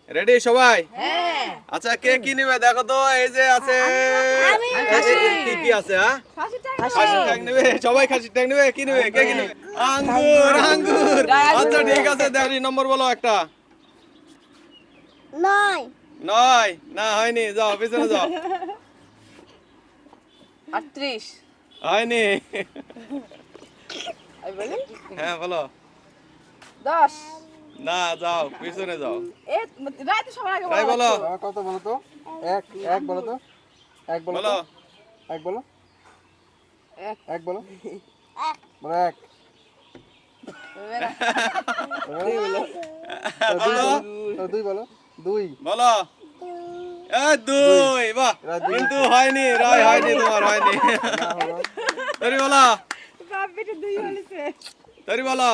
Ready সবাই? হ্যাঁ। আচ্ছা কে কি নেবে দেখো তো, এই যে আছে কি কি আছে? হ্যাঁ খাসির ট্যাং নেবে, সবাই খাসির ট্যাং নেবে। কি নেবে, কে কি নেবে? আঙ্গুর, আঙ্গুর। আচ্ছা ঠিক আছে, দেখি নম্বর বলো একটা। 9 9 না হয়নি, যাও পিছনে যাও। 38 হয়নি। আমি বলি হ্যাঁ বলো। 10 না যাও পিছনে যাও। এ রাতে সবার আগে তাই বলো। কত বলো তো? এক বলো তো। এক বলো বলো তো। এক বলো। এক। এক বলো। বলো এক। বলো দুই বলো। দুই। বলো। দুই। বাহ, কিন্তু হয়নি, রায় হয়নি, তোমার হয়নি। তরি বলো। বাপ বেটা দুই বলেছে। তরি বলো।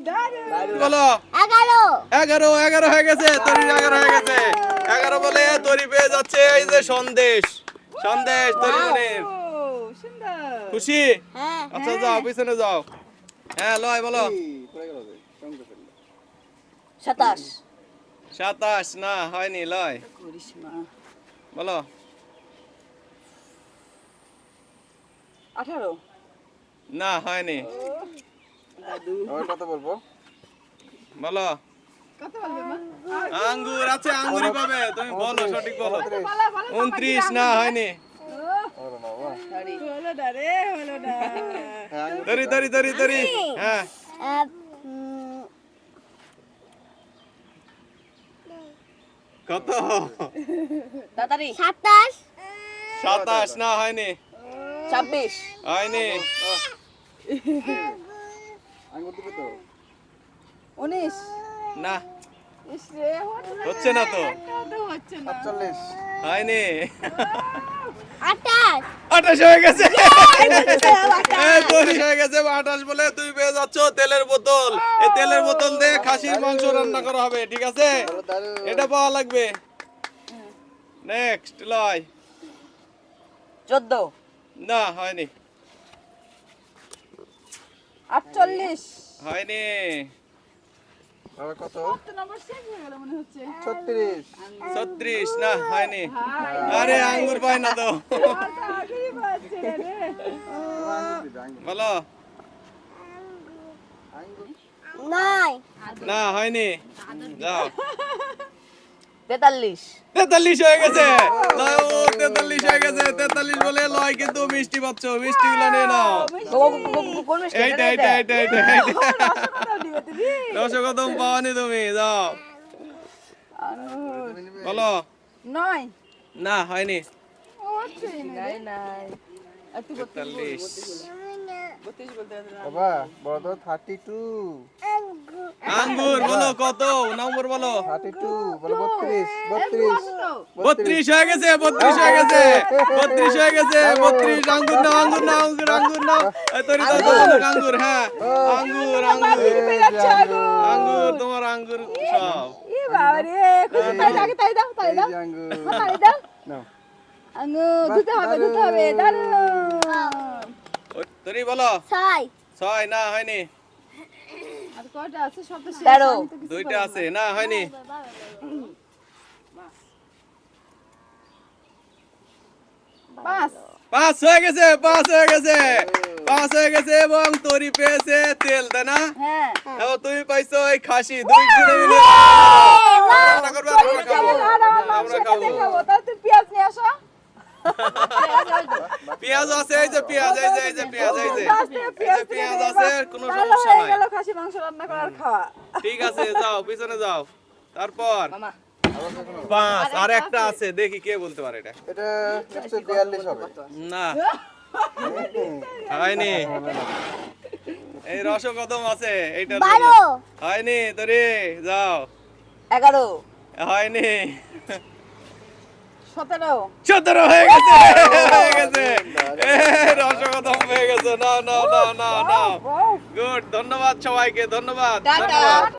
দারুণ। বলো। 11 11 হয়ে গেছে, তরি 11 হয়ে গেছে। 11 বলে তরি পেয়ে যাচ্ছে এই যে সন্দেশ। সন্দেশ তরি মনির। ও সুন্দর। খুশি? হ্যাঁ আচ্ছা যাও পিছনে যাও। হ্যাঁ লয় বলো। পড়ে গেল রে। সঙ্গে ফেললো। 27 27 না হয়নি, লয় করিস মা। বলো। 18 না হয়নি, দাদু আবার কত বলবো? বলো। কত বলবে মা? আঙ্গুর আছে, আঙ্গুরই পাবে, তুমি বলো, সঠিক বলো। 29। 29 না হয়নি। ওরে বাবা। সরি হলো না রে, হলো না। হ্যাঁ, আঙ্গুর তরি দিতে তরি তরি তরি। হ্যাঁ কত? তাড়াতাড়ি 27 27 না হয়নি, 26 হয়নি। আঙ্গুর দিবে তো? 19 না ইস রে হচ্ছে না তো, একটাও হচ্ছে না। 48। হয়নি। 28 28 হয়ে গেছে। এই তরি হয়ে গেছে 28 বলে তুই পেয়ে যাচ্ছ তেলের বোতল। এই তেলের বোতল দিয়ে খাসির মাংস রান্না করা হবে, ঠিক আছে? এটা পাওয়া লাগবে। নেক্সট লয়। 14 না হয়নি, 48 হয়নি। আবার কত? কত নম্বর শেষ হয়ে গেল মনে হচ্ছে। 36। 36 না হয়নি। হাই আরে আঙ্গুর পাই না তো। আগেই বাজছে রে। আঙ্গুর দিবে আঙ্গুর। বলো। আঙ্গুর। 9 না হয়নি, যাও। 43 43 হয়ে গেছে। লয়, ও 43 হয়ে গেছে। 43 বলে লয় কিন্তু মিষ্টি পাচ্ছ, মিষ্টি গুলা নিয়ে নাও। কোন মিষ্টি? এইটা এইটা এইটা এইটা রসগোদম পাওয়ানি তুমি, যাও বলো। 9 না হয়নি। নাই নাই একটু 43 32 বলতে হবে না। বাবা বলো তো 32। আঙ্গুর বলো কত নম্বর বলো। 32 বলো 32। 32। 32 হয়ে গেছে, 32 হয়ে গেছে, 32 হয়ে গেছে, 32। আঙ্গুর না, আঙ্গুর না, আঙ্গুর, আঙ্গুর না। এই তরি দাও তো, আঙ্গুর। হ্যাঁ আঙ্গুর, আঙ্গুর, আঙ্গুর, তোমার আঙ্গুর সব। ই বাবা রে, খুশি তাই লাগে, তাই দাও, তাই দাও, এই যে আঙ্গুর। তাই দাও। নাও। আঙ্গুর দিতে হবে, দিতে হবে, দারুণ। ওই তরি বলো। 6 6 না হয়নি। আর কয়টা আছে? সব তো শেষ। 13 আমি তো কিছু দুইটা আছে, না হয়নি। 5 5 হয়ে গেছে, 5 হয়ে গেছে, 5 হয়ে গেছে এবং তরি পেয়েছে তেল, তাই না? হ্যাঁ এবং তুমি পাইছো এই খাসি, দুই জনে মিলে রান্না করবে, আমরা খাবো, আমরা খাবো। দেখাবো। তাহলে তুই পেঁয়াজ নিয়ে আসো। পেঁয়াজ আছে, এই যে পেঁয়াজ, এই যে, এই যে পেঁয়াজ, এই যে, গাছ থেকে এই যে পেঁয়াজ আছে, কোনো তাহলে সমস্যা হয়ে নাই। গেল খাসি মাংস রান্না করার খাওয়া। ঠিক আছে, যাও পিছনে যাও। তারপর মামা 5 আর একটা আছে, দেখি কে বলতে পারে এটা। এটা 142 হবে। না হয়নি। এই রসকদম আছে, এইটার জন্য। 12 হয়নি তরি, যাও। 11 হয়নি। 17 17 হয়ে গেছে, হয়ে গেছে। রসকদম হয়ে গেছে। না না না না না, গুড। ধন্যবাদ সবাইকে, ধন্যবাদ, টাটা। ধন্যবাদ।